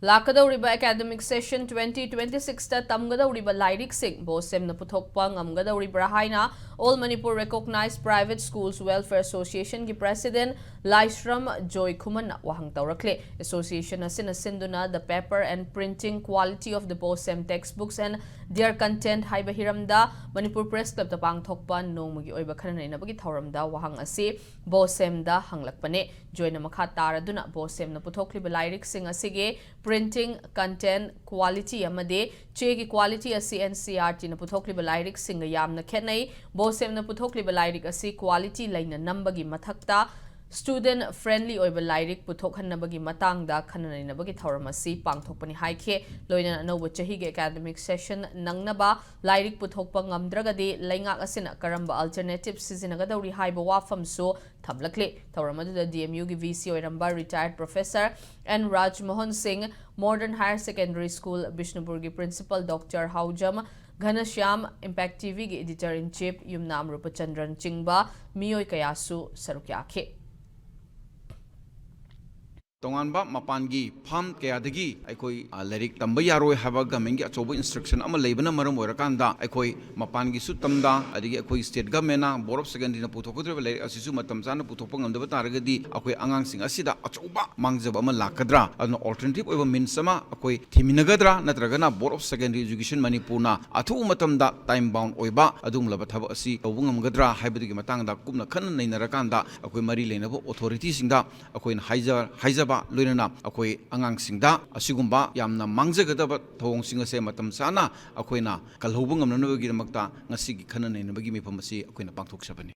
Lakadawriba academic session 2026 ta tamgadawriba lairik sing Bosem na puthokpa ngamgadawribra haina All Manipur Recognized Private Schools Welfare Association ki President Laisram Joy Kuman wahang tawrakle. Association asin asinduna the paper and printing quality of the Bosem textbooks and their content haiba hiramda Manipur Press Club ta pangthokpa nongmagi oiba khanana inabagi thawramda wahang asi Bosem da hanglakpane. Joy na makha taraduna Bosem na puthokliba lairik sing asige printing content quality amade chegi quality asi NCRT na puthokliba lairik singa yamna khenai Bosem na puthokliba lairik asi quality laina nambagi mathakta student friendly oiba lairik puthokhanabagi matangda khananainabagi thawram asi pangthokpani haikhe loina anoba chahi ge academic session nangnaba lairik puthokpa ngamdragadi laingak asina karamba alternative sizinagadawri haiba wafam so thamlakle thawram adu DMU gi VC oiramba retired professor N Raj Mohan Singh Modern Higher Secondary School Bishnupur gi principal Dr Haujam Ghanashyam Impact TV gi editor in chief Yumna Amrpswa chingba miyoi kayasu sarukyakhe Tonganba mapangi farm kayadagi aikoi larik tamba yaroi haba government gi achobo instruction ama leibana maram oirakanda aikoi mapangi su tamda adigi aikoi state government na board of secondary na puthokudreba larik asisu matam chana puthokpa ngamdaba taragadi akoi angang sing asida achoba mangjaba ama lakadra adna alternative oiba means ama akoi thiminagadra natragana board of secondary education manipur na athu matamda time bound oiba adum laba thaba asi tawbu ngamgadra haibadigi matangda kumna khanna nainarakanda akoi mari leinaba authority singda akoi haiza loinana akoi angang singda asigumba yamna mangjagadaba thawong singa se matam sana akoina kalhobu ngamnanabagi makta ngasigi khananainabagi mifam asi akoina pangthok sabani